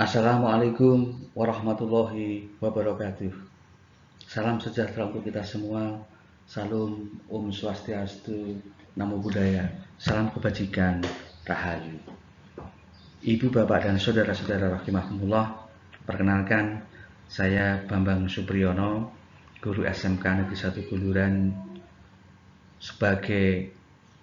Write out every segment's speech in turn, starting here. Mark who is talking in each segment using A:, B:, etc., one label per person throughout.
A: Assalamualaikum warahmatullahi wabarakatuh. Salam sejahtera untuk kita semua. Salam Om Swastiastu, Namo Buddhaya, salam kebajikan, Rahayu. Ibu, bapak, dan saudara-saudara rahimakumullah, perkenalkan saya Bambang Supriyono, guru SMK Negeri 1 Guluran, sebagai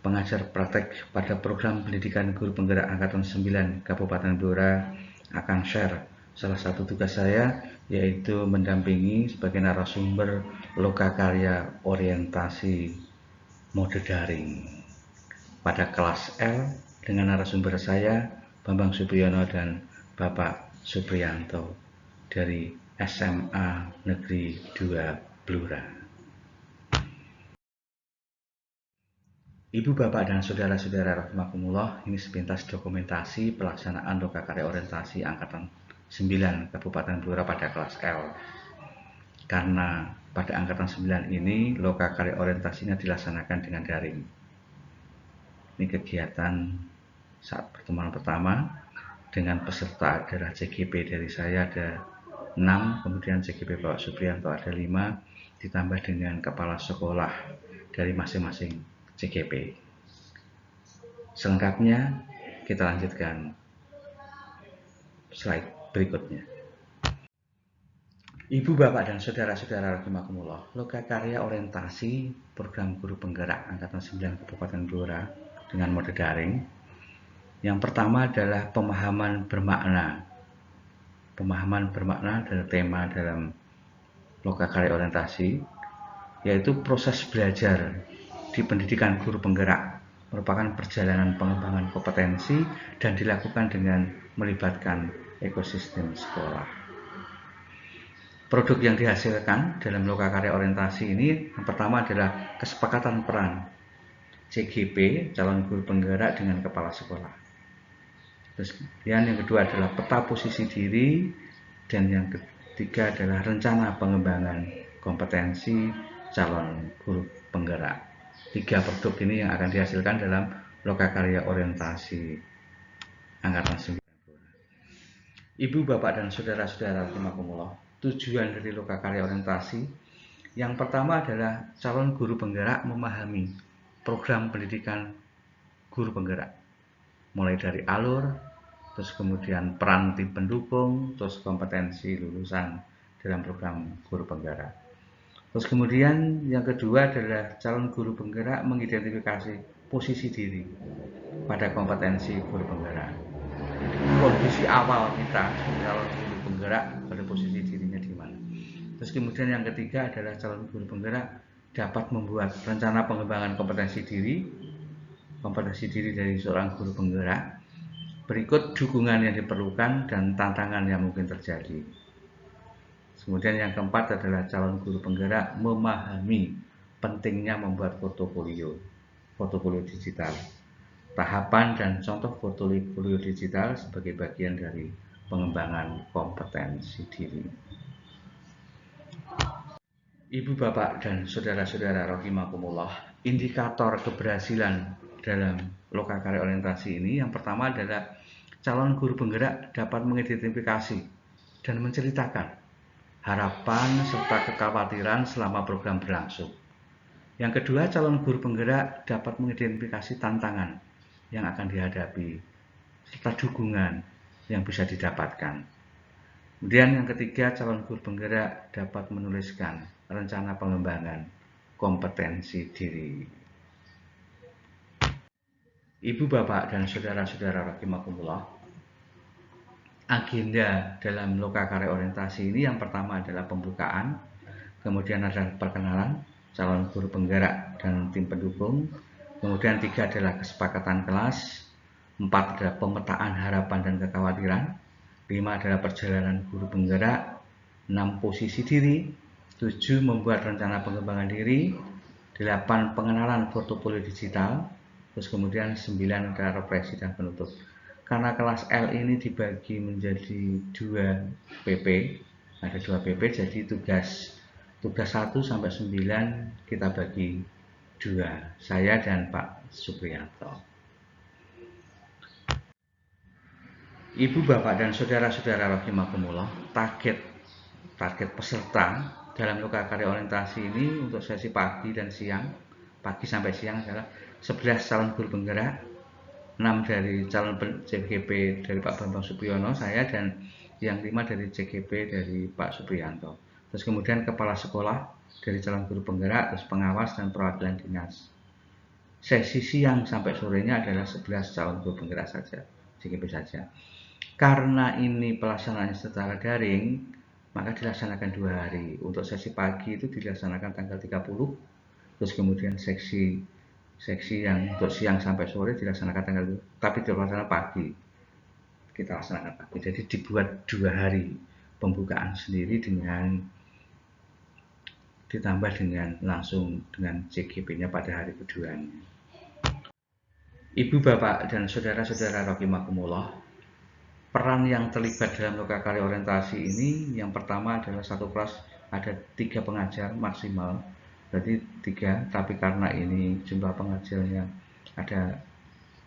A: pengajar praktek pada program pendidikan guru penggerak angkatan 9 Kabupaten Blora akan share salah satu tugas saya, yaitu mendampingi sebagai narasumber lokakarya orientasi mode daring pada kelas L dengan narasumber saya Bambang Supriyono dan Bapak Supriyanto dari SMA Negeri 2 Blora. Ibu, bapak, dan saudara-saudara rahimakumullah, ini sepintas dokumentasi pelaksanaan lokakarya orientasi angkatan 9 Kabupaten Blora pada kelas L. Karena pada angkatan 9 ini lokakarya orientasinya dilaksanakan dengan daring. Ini kegiatan saat pertemuan pertama dengan peserta adalah CGP dari saya ada 6, kemudian CGP Bapak Supriyanto ada 5, ditambah dengan kepala sekolah dari masing-masing CGP. Selengkapnya kita lanjutkan slide berikutnya. Ibu, bapak, dan saudara-saudara rahimakumullah, lokakarya orientasi program guru penggerak angkatan 9 Kabupaten Blora dengan mode daring. Yang pertama adalah pemahaman bermakna. Pemahaman bermakna adalah tema dalam lokakarya orientasi, yaitu proses belajar di pendidikan guru penggerak merupakan perjalanan pengembangan kompetensi dan dilakukan dengan melibatkan ekosistem sekolah. Produk yang dihasilkan dalam lokakarya orientasi ini yang pertama adalah kesepakatan peran CGP, calon guru penggerak, dengan kepala sekolah. Terus kemudian yang kedua adalah peta posisi diri, dan yang ketiga adalah rencana pengembangan kompetensi calon guru penggerak. 3 produk ini yang akan dihasilkan dalam lokakarya orientasi angkatan 9. Ibu, bapak, dan saudara-saudara rahimakumullah, tujuan dari lokakarya orientasi yang pertama adalah calon guru penggerak memahami program pendidikan guru penggerak, mulai dari alur, terus kemudian peran tim pendukung, terus kompetensi lulusan dalam program guru penggerak. Terus kemudian yang kedua adalah calon guru penggerak mengidentifikasi posisi diri pada kompetensi guru penggerak. Kondisi awal kita calon guru penggerak pada posisi dirinya di mana. Terus kemudian yang ketiga adalah calon guru penggerak dapat membuat rencana pengembangan kompetensi diri dari seorang guru penggerak. Berikut dukungan yang diperlukan dan tantangan yang mungkin terjadi. Kemudian yang keempat adalah calon guru penggerak memahami pentingnya membuat portofolio digital. Tahapan dan contoh portofolio digital sebagai bagian dari pengembangan kompetensi diri. Ibu, bapak, dan saudara-saudara rahimakumullah, indikator keberhasilan dalam lokakarya orientasi ini yang pertama adalah calon guru penggerak dapat mengidentifikasi dan menceritakan harapan serta kekhawatiran selama program berlangsung. Yang kedua, calon guru penggerak dapat mengidentifikasi tantangan yang akan dihadapi serta dukungan yang bisa didapatkan. Kemudian yang ketiga, calon guru penggerak dapat menuliskan rencana pengembangan kompetensi diri. Ibu, bapak, dan saudara-saudara rahimakumullah, agenda dalam lokakarya orientasi ini yang pertama adalah pembukaan, kemudian ada perkenalan calon guru penggerak dan tim pendukung, kemudian 3 adalah kesepakatan kelas, 4 adalah pemetaan harapan dan kekhawatiran, 5 adalah perjalanan guru penggerak, 6 posisi diri, 7 membuat rencana pengembangan diri, 8 pengenalan portofolio digital, terus kemudian 9 adalah refleksi dan penutup. Karena kelas L ini dibagi menjadi 2 PP, ada 2 PP, jadi tugas 1 sampai 9 kita bagi 2, saya dan Pak Supriyanto. Ibu, Bapak, dan saudara-saudara rahimakumullah, target peserta dalam loka karya orientasi ini untuk sesi pagi dan siang, pagi sampai siang adalah 11 calon guru penggerak, 6 dari calon CGP dari Pak Bambang Supriyono, saya, dan yang 5 dari CGP dari Pak Supriyanto. Terus kemudian kepala sekolah dari calon guru penggerak, terus pengawas dan perwakilan dinas. Sesi siang sampai sorenya adalah 11 calon guru penggerak saja, CGP saja. Karena ini pelaksanaannya secara daring, maka dilaksanakan 2 hari. Untuk sesi pagi itu dilaksanakan tanggal 30, terus kemudian seksi yang untuk siang sampai sore dilaksanakan tanggal 2, tapi dilaksanakan pagi. Kita laksanakan pagi. Jadi dibuat 2 hari pembukaan sendiri dengan ditambah dengan langsung dengan CGP-nya pada hari keduanya. Ibu, Bapak, dan saudara-saudara rahimakumullah, peran yang terlibat dalam loka karya orientasi ini, yang pertama adalah satu kelas ada 3 pengajar maksimal, berarti 3, tapi karena ini jumlah pengajarnya ada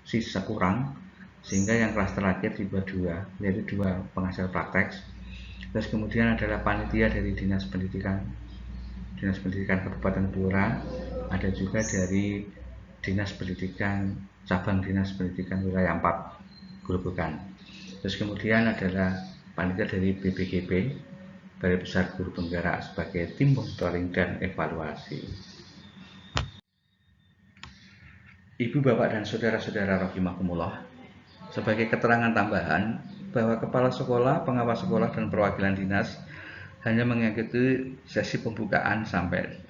A: sisa kurang, sehingga yang kelas terakhir dibuat 2, yaitu 2 pengajar praktek. Terus kemudian adalah panitia dari Dinas Pendidikan Kabupaten Blora, ada juga dari Dinas Pendidikan Cabang Dinas Pendidikan Wilayah 4 Grobogan. Terus kemudian adalah panitia dari BPGB, Balai Besar Guru Penggerak, sebagai tim monitoring dan evaluasi. Ibu, Bapak, dan saudara-saudara rahimakumullah, sebagai keterangan tambahan bahwa kepala sekolah, pengawas sekolah, dan perwakilan dinas hanya mengikuti sesi pembukaan sampai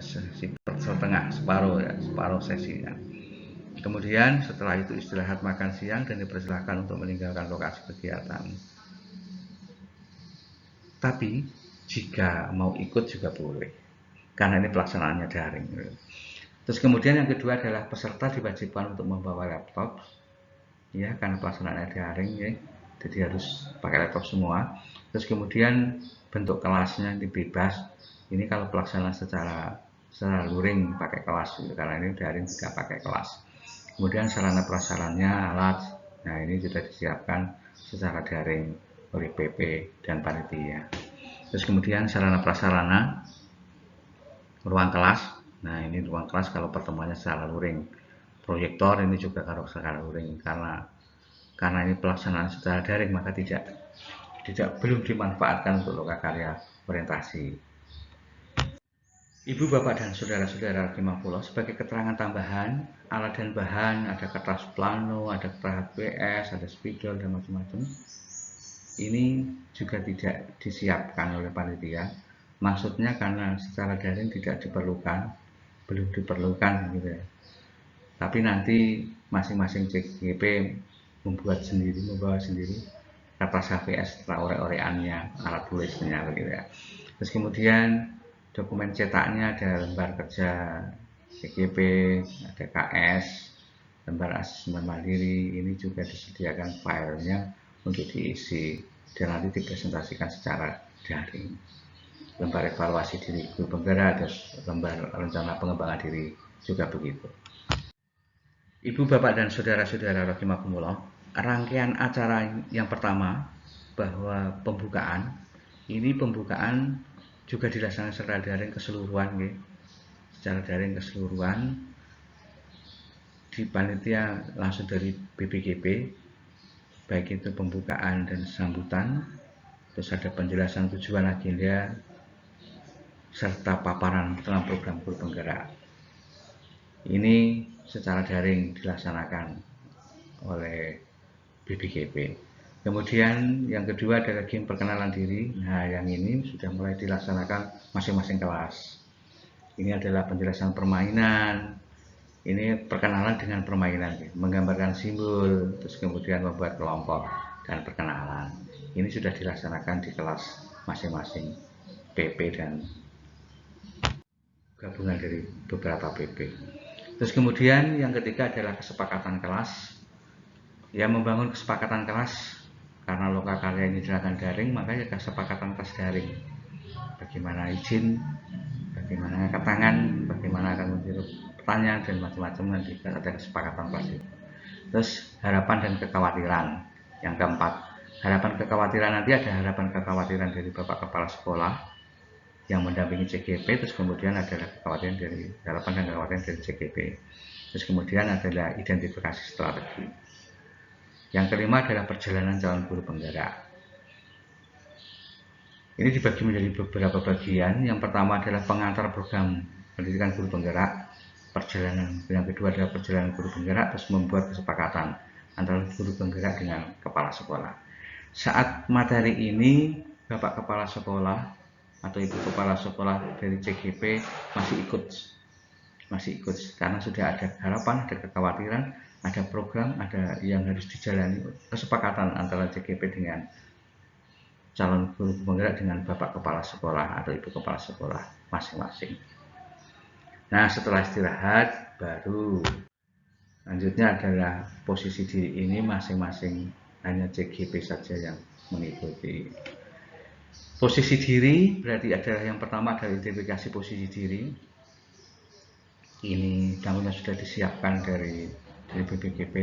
A: sesi setengah, separuh sesinya. Kemudian setelah itu istirahat makan siang dan dipersilakan untuk meninggalkan lokasi kegiatan. Tapi jika mau ikut juga boleh, karena ini pelaksanaannya daring. Terus kemudian yang kedua adalah peserta diwajibkan untuk membawa laptop, ya, karena pelaksanaannya daring, ya, jadi harus pakai laptop semua. Terus kemudian bentuk kelasnya ini bebas. Ini kalau pelaksanaan secara luring pakai kelas, karena ini daring tidak pakai kelas. Kemudian sarana prasarannya, alat, nah ini sudah disiapkan secara daring oleh PP dan panitia. Terus kemudian sarana prasarana, ruang kelas, nah ini ruang kelas kalau pertemuannya secara luring. Proyektor ini juga kalau secara luring, karena ini pelaksanaan secara daring, maka belum dimanfaatkan untuk loka karya orientasi. Ibu, Bapak, dan saudara-saudara rahimakumullah, sebagai keterangan tambahan, alat dan bahan ada kertas plano, ada kertas HPS, ada spidol, dan macam-macam. Ini juga tidak disiapkan oleh panitia. Maksudnya karena secara daring tidak diperlukan, belum diperlukan gitu ya. Tapi nanti masing-masing CGP membawa sendiri kertas HPS setelah ore-oreannya, alat tulisnya begitu ya. Terus kemudian dokumen cetaknya ada lembar kerja CGP, ada KS, lembar asesmen mandiri, ini juga disediakan filenya untuk diisi dan nanti dipresentasikan secara daring. Lembar evaluasi diri guru penggerak, terus lembar rencana pengembangan diri juga begitu. Ibu, Bapak, dan saudara-saudara rahimakumullah, rangkaian acara yang pertama bahwa pembukaan juga dilaksanakan secara daring keseluruhan, secara daring keseluruhan di panitia langsung dari BPGB, baik itu pembukaan dan sambutan, terus ada penjelasan tujuan agenda serta paparan tentang program guru penggerak. Ini secara daring dilaksanakan oleh BPGB. Kemudian yang kedua adalah game perkenalan diri. Nah, yang ini sudah mulai dilaksanakan masing-masing kelas. Ini adalah penjelasan permainan. Ini perkenalan dengan permainan, menggambarkan simbol, terus kemudian membuat kelompok dan perkenalan. Ini sudah dilaksanakan di kelas masing-masing PP dan gabungan dari beberapa PP. Terus kemudian yang ketiga adalah kesepakatan kelas. Ya, membangun kesepakatan kelas, karena loka karya ini dilakukan daring, maka ya kesepakatan kelas daring. Bagaimana izin, bagaimana angkat tangan, bagaimana akan menjawab pertanyaan dan macam-macam, nanti ada kesepakatan kelas itu. Terus harapan dan kekhawatiran. Yang keempat, harapan kekhawatiran nanti ada harapan kekhawatiran dari Bapak Kepala Sekolah yang mendampingi CGP, terus kemudian adalah kekhawatiran dari harapan dan kekhawatiran dari CGP, terus kemudian adalah identifikasi strategi. Yang kelima adalah perjalanan calon guru penggerak. Ini dibagi menjadi beberapa bagian. Yang pertama adalah pengantar program pendidikan guru penggerak, perjalanan. Yang kedua adalah perjalanan guru penggerak, terus membuat kesepakatan antara guru penggerak dengan kepala sekolah. Saat materi ini Bapak Kepala Sekolah atau Ibu Kepala Sekolah dari CGP masih ikut karena sudah ada harapan, ada kekhawatiran, ada program, ada yang harus dijalani, kesepakatan antara CGP dengan calon guru penggerak dengan Bapak Kepala Sekolah atau Ibu Kepala Sekolah masing-masing. Nah, setelah istirahat baru lanjutnya adalah posisi diri. Ini masing-masing hanya CGP saja yang mengikuti. Posisi diri berarti adalah yang pertama adalah identifikasi posisi diri. Ini dahulunya sudah disiapkan dari BPKP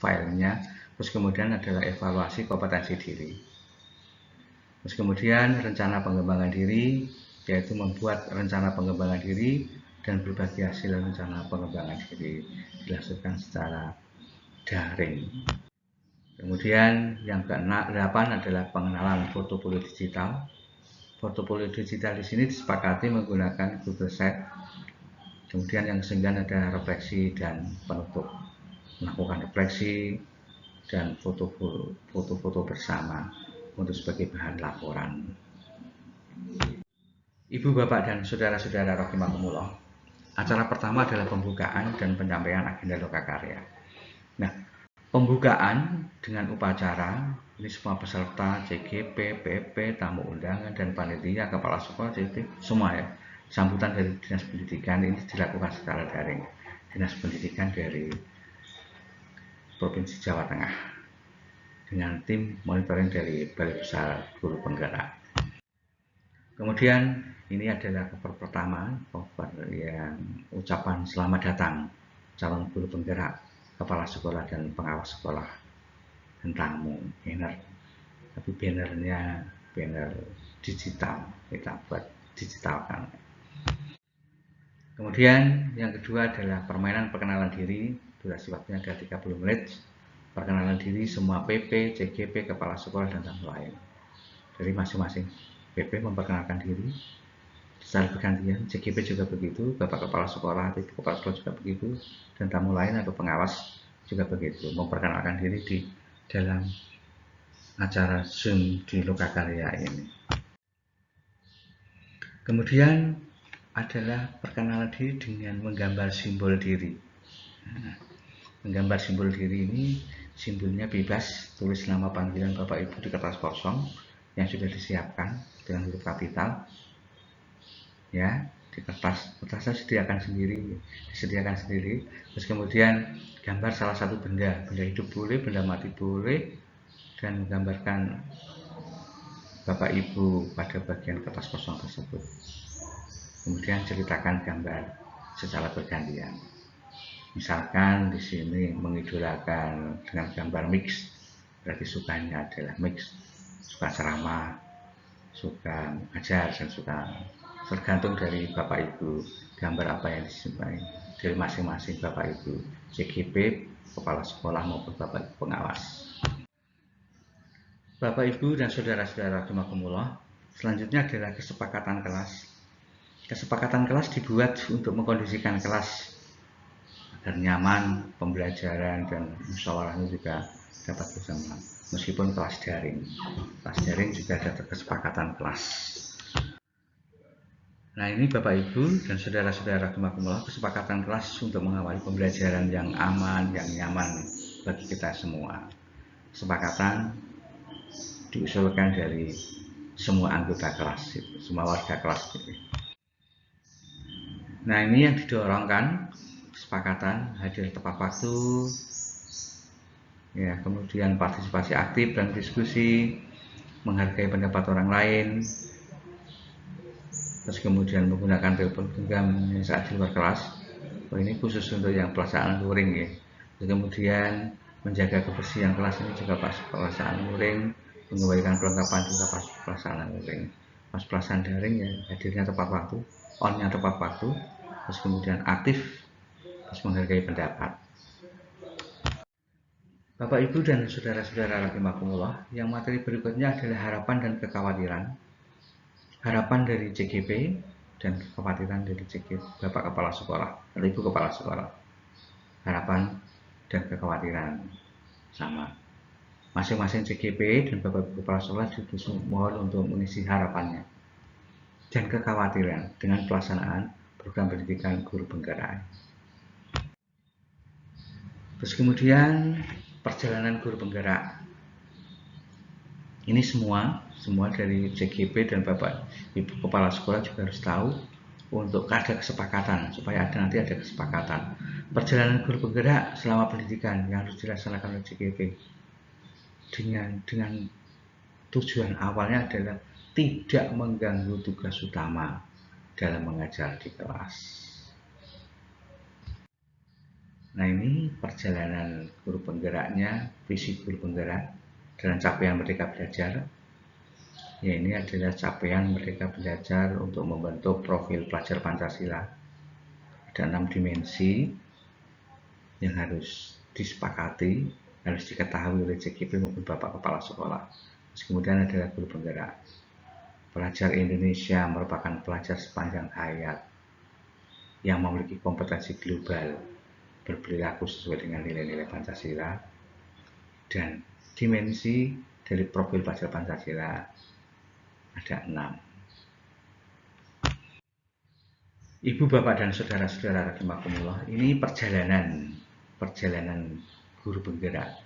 A: filenya. Terus kemudian adalah evaluasi kompetensi diri. Terus kemudian rencana pengembangan diri, yaitu membuat rencana pengembangan diri dan berbagi hasil rencana pengembangan diri dilakukan secara daring. Kemudian yang ke-8 adalah pengenalan portofolio digital. Portofolio digital di sini disepakati menggunakan Google Sheet. Kemudian yang ke-9 ada refleksi dan penutup. Melakukan refleksi dan foto-foto bersama untuk sebagai bahan laporan. Ibu, Bapak, dan saudara-saudara rahimakumullah, acara pertama adalah pembukaan dan penyampaian agenda lokakarya. Nah, pembukaan dengan upacara, ini semua peserta CGP, PP, tamu undangan, dan panitia, kepala sekolah, CGP, semua ya. Sambutan dari Dinas Pendidikan ini dilakukan secara daring. Dinas Pendidikan dari Provinsi Jawa Tengah dengan tim monitoring dari Balai Besar Guru Penggerak. Kemudian ini adalah cover pertama, cover yang ucapan selamat datang calon guru penggerak, kepala sekolah dan pengawas sekolah dan tamu, banner. Tapi bannernya banner digital, kita buat digitalkan. Kemudian yang kedua adalah permainan perkenalan diri, durasi waktunya ada 30 menit. Perkenalan diri semua PP, CGP, kepala sekolah dan tamu lain. Dari masing-masing PP memperkenalkan diri secara bergantian, CGP juga begitu, Bapak Kepala Sekolah, Ibu Kepala Sekolah juga begitu, dan tamu lain atau pengawas juga begitu, memperkenalkan diri di dalam acara Zoom di Lokakarya ini. Kemudian adalah perkenalan diri dengan menggambar simbol diri. Nah, menggambar simbol diri ini simbolnya bebas, tulis nama panggilan Bapak Ibu di kertas kosong yang sudah disiapkan dengan huruf kapital. Ya, di kertasnya disediakan sendiri. Terus kemudian gambar salah satu benda hidup boleh, benda mati boleh, dan menggambarkan Bapak Ibu pada bagian kertas kosong tersebut. Kemudian ceritakan gambar secara bergantian. Misalkan di sini mengidolakan dengan gambar mix, berarti sukanya adalah mix, suka ceramah, suka ajar, dan suka tergantung dari Bapak Ibu gambar apa yang disukai dari masing-masing Bapak Ibu CGP, kepala sekolah maupun Bapak Ibu pengawas. Bapak Ibu dan saudara-saudara rahimakumullah, selanjutnya adalah kesepakatan kelas. Kesepakatan kelas dibuat untuk mengkondisikan kelas agar nyaman pembelajaran dan musyawarahnya juga dapat bersama. Meskipun kelas daring juga ada kesepakatan kelas. Nah, ini Bapak Ibu dan saudara-saudara rahimakumullah, kesepakatan kelas untuk mengawali pembelajaran yang aman, yang nyaman bagi kita semua. Kesepakatan diusulkan dari semua anggota kelas, semua warga kelas. Nah, ini yang didorongkan, kesepakatan, hadir tepat waktu, ya, kemudian partisipasi aktif dan diskusi, menghargai pendapat orang lain, terus kemudian menggunakan telepon genggam saat di luar kelas. Oh, ini khusus untuk yang pelaksanaan luring ya. Terus kemudian menjaga kebersihan kelas ini juga pas pelaksanaan luring, mengembalikan kelengkapan juga pas pelaksanaan luring. Pas pelaksanaan daring ya hadirnya tepat waktu, on-nya tepat waktu, terus kemudian aktif, terus menghargai pendapat. Bapak Ibu dan saudara-saudara rahimakumullah, yang materi berikutnya adalah harapan dan kekhawatiran. Harapan dari CGP dan kekhawatiran dari Bapak Kepala Sekolah atau Ibu Kepala Sekolah. Harapan dan kekhawatiran sama. Masing-masing CGP dan Bapak Ibu Kepala Sekolah mohon untuk mengisi harapannya dan kekhawatiran dengan pelaksanaan program pendidikan guru penggerak. Terus kemudian perjalanan guru penggerak. Ini semua dari CGP dan Bapak Ibu Kepala Sekolah juga harus tahu untuk ada kesepakatan, supaya nanti ada kesepakatan. Perjalanan guru penggerak selama pendidikan yang harus dilaksanakan oleh CGP dengan tujuan awalnya adalah tidak mengganggu tugas utama dalam mengajar di kelas. Nah, ini perjalanan guru penggeraknya, visi guru penggerak dalam capaian Merdeka Belajar. Ya, ini adalah capaian Merdeka Belajar untuk membentuk profil pelajar Pancasila. Ada 6 dimensi yang harus disepakati, harus diketahui oleh CGP maupun Bapak Kepala Sekolah. Terus kemudian adalah guru penggerak. Pelajar Indonesia merupakan pelajar sepanjang hayat yang memiliki kompetensi global, berperilaku sesuai dengan nilai-nilai Pancasila, dan dimensi dari profil pelajar Pancasila ada 6. Ibu, Bapak, dan saudara-saudara rahimakumullah, ini perjalanan guru penggerak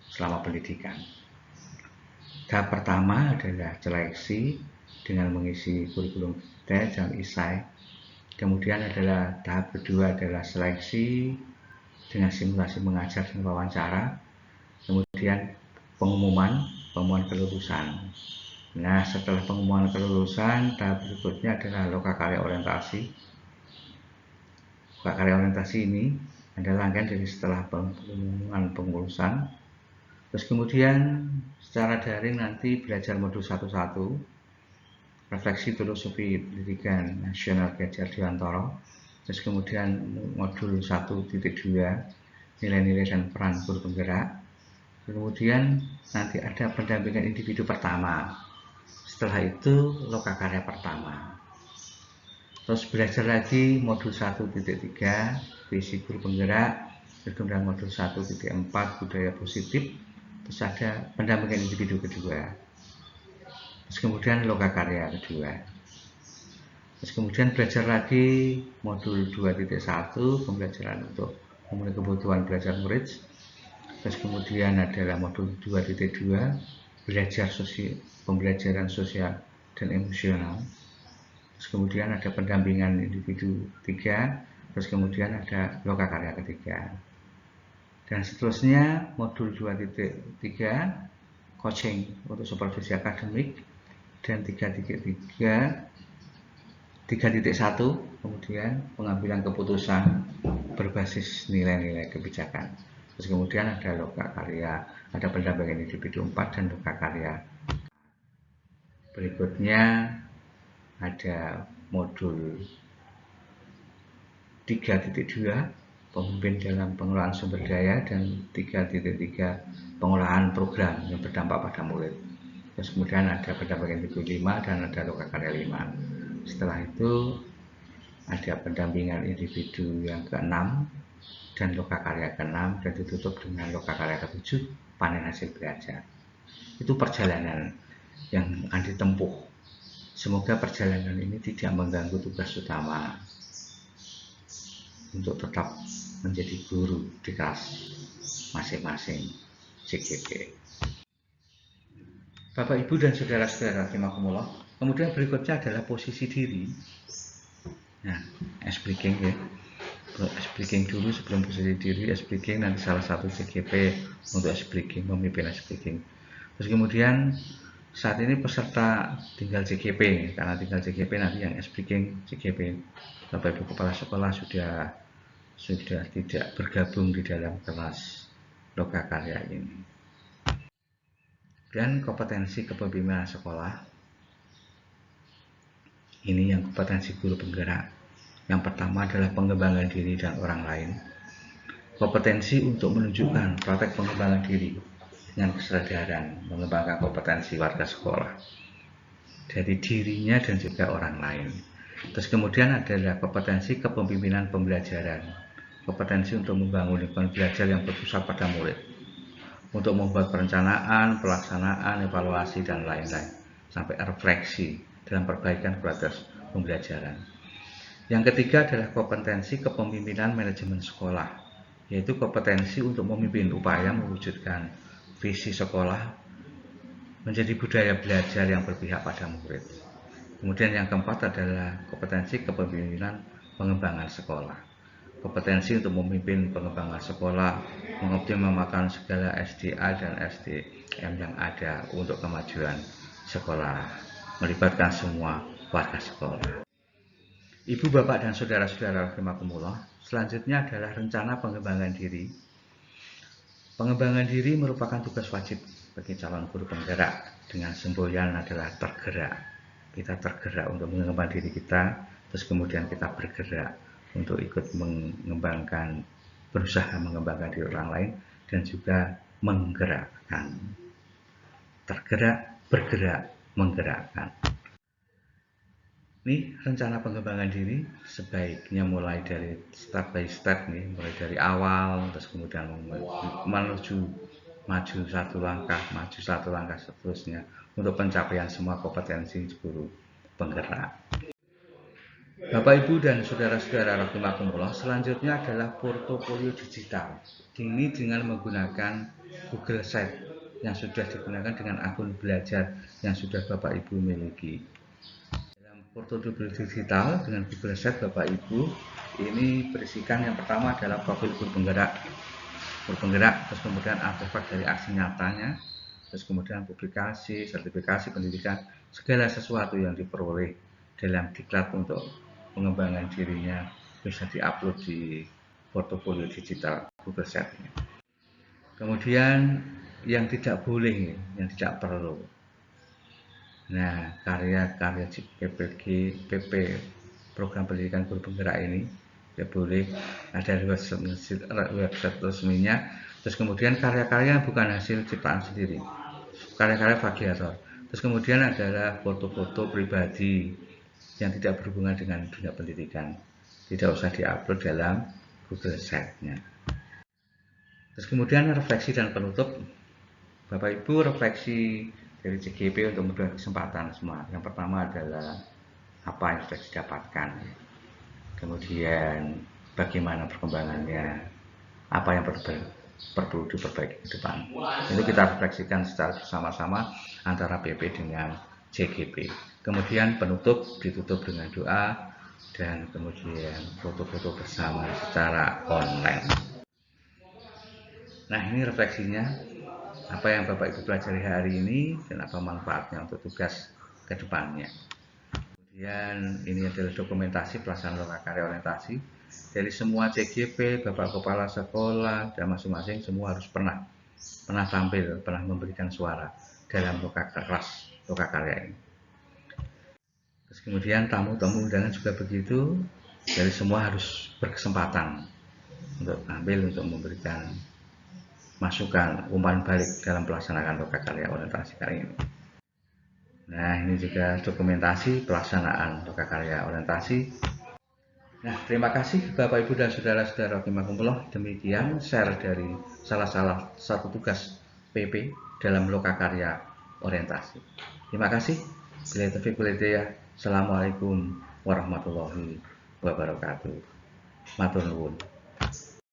A: selama pendidikan. Tahap pertama adalah seleksi dengan mengisi kurikulum tes dan isai. Kemudian adalah tahap kedua adalah seleksi dengan simulasi mengajar dan wawancara. Kemudian pengumuman kelulusan. Nah, setelah pengumuman kelulusan, tahap berikutnya adalah lokakarya orientasi. Lokakarya orientasi ini adalah rangkaian dari setelah pengumuman kelulusan. Terus kemudian secara daring nanti belajar modul 1.1, refleksi filosofi pendidikan nasional Gadjar Dewantara. Terus kemudian modul 1.2, nilai-nilai dan peran guru penggerak. Kemudian nanti ada pendampingan individu pertama. Setelah itu lokakarya pertama. Terus belajar lagi modul 1.3, visi guru penggerak. Kemudian modul 1.4, budaya positif. Terus ada pendampingan individu kedua. Terus kemudian lokakarya kedua. Terus kemudian belajar lagi modul 2.1, pembelajaran untuk memenuhi kebutuhan belajar murid. Terus kemudian adalah modul 2.2, pembelajaran sosial dan emosional. Terus kemudian ada pendampingan individu 3. Terus kemudian ada lokakarya ketiga. Dan seterusnya modul 2.3, coaching untuk supervisi akademik, dan 3.1 kemudian pengambilan keputusan berbasis nilai-nilai kebijakan. Terus kemudian ada lokakarya, ada pendampingan individu 4 dan lokakarya. Berikutnya ada modul 3.2, pemimpin dalam pengelolaan sumber daya, dan 3.3, pengolahan program yang berdampak pada murid. Terus kemudian ada pendampingan individu 5 dan ada lokakarya 5. Setelah itu ada pendampingan individu yang ke-6 dan lokakarya ke-6, dan ditutup dengan lokakarya ke-7, panen hasil belajar. Itu perjalanan yang akan ditempuh. Semoga perjalanan ini tidak mengganggu tugas utama untuk tetap menjadi guru di kelas masing-masing CGP. Bapak, Ibu, dan saudara-saudara rahimakumullah, kemudian berikutnya adalah posisi diri. Nah, ice breaking ya. Ice breaking dulu sebelum posisi diri. Ice breaking nanti salah satu CGP untuk ice breaking, memimpin ice breaking. Terus kemudian saat ini peserta tinggal CGP, karena tinggal CGP nanti yang ice breaking CGP. Bapak Ibu Kepala Sekolah sudah tidak bergabung di dalam kelas. lokakarya ini. Dan kompetensi kepemimpinan sekolah, ini yang kompetensi guru penggerak. Yang pertama adalah pengembangan diri dan orang lain. Kompetensi untuk menunjukkan praktek pengembangan diri dengan kesadaran mengembangkan kompetensi warga sekolah dari dirinya dan juga orang lain. Terus kemudian adalah kompetensi kepemimpinan pembelajaran, kompetensi untuk membangun lingkungan belajar yang berpusat pada murid, untuk membuat perencanaan, pelaksanaan, evaluasi, dan lain-lain, sampai refleksi dalam perbaikan kualitas pembelajaran. Yang ketiga adalah kompetensi kepemimpinan manajemen sekolah, yaitu kompetensi untuk memimpin upaya mewujudkan visi sekolah menjadi budaya belajar yang berpihak pada murid. Kemudian yang keempat adalah kompetensi kepemimpinan pengembangan sekolah, kompetensi untuk memimpin pengembangan sekolah, mengoptimalkan segala SDA dan SDM yang ada untuk kemajuan sekolah, melibatkan semua warga sekolah. Ibu, Bapak, dan saudara-saudara rahimakumullah, selanjutnya adalah rencana pengembangan diri. Pengembangan diri merupakan tugas wajib bagi calon guru penggerak dengan semboyan adalah tergerak. Kita tergerak untuk mengembangkan diri kita, terus kemudian kita bergerak untuk ikut mengembangkan, berusaha mengembangkan diri orang lain, dan juga menggerakkan. Tergerak, bergerak, menggerakkan. Ini rencana pengembangan diri sebaiknya mulai dari step by step nih, mulai dari awal, terus kemudian maju satu langkah seterusnya untuk pencapaian semua kompetensi guru penggerak. Bapak, Ibu, dan saudara-saudara rahimakumullah, selanjutnya adalah portofolio digital. Ini dengan menggunakan Google Sheet yang sudah digunakan dengan akun belajar yang sudah Bapak Ibu miliki. Dalam portofolio digital dengan Google Sheet, Bapak Ibu, ini berisikan yang pertama adalah profil guru penggerak, terus kemudian artefak dari aksi nyatanya, terus kemudian publikasi, sertifikasi pendidikan, segala sesuatu yang diperoleh dalam diklat untuk pengembangan dirinya bisa diupload di portofolio digital Google Sheet. Kemudian yang tidak boleh, yang tidak perlu. Nah, karya-karya PP program pendidikan guru penggerak ini ya boleh ada website resminya. Terus kemudian karya-karya bukan hasil ciptaan sendiri, karya-karya plagiator. Terus kemudian adalah foto-foto pribadi yang tidak berhubungan dengan dunia pendidikan, tidak usah diupload dalam Google Sheet-nya. Terus kemudian refleksi dan penutup. Bapak Ibu, refleksi dari CGP untuk memberikan kesempatan semua. Yang pertama adalah apa yang sudah didapatkan, kemudian bagaimana perkembangannya, apa yang perlu diperbaiki ke depan. Itu kita refleksikan secara bersama-sama antara PP dengan CGP. Kemudian penutup ditutup dengan doa dan kemudian foto-foto bersama secara online. Nah, ini refleksinya, apa yang Bapak Ibu pelajari hari ini dan apa manfaatnya untuk tugas ke depannya. Kemudian ini adalah dokumentasi pelaksanaan lokakarya orientasi dari semua CGP, Bapak Kepala Sekolah, dan masing-masing semua harus pernah tampil, pernah memberikan suara dalam kelas lokakarya ini. Terus kemudian tamu-tamu undangan juga begitu, dari semua harus berkesempatan untuk tampil, untuk memberikan masukan, umpan balik dalam pelaksanaan lokakarya orientasi kali ini. Nah, ini juga dokumentasi pelaksanaan lokakarya orientasi. Nah, terima kasih Bapak Ibu dan saudara-saudara rahimakumullah. Demikian share dari salah satu tugas PP dalam lokakarya orientasi. Terima kasih. Assalamualaikum warahmatullahi wabarakatuh. Matur nuwun.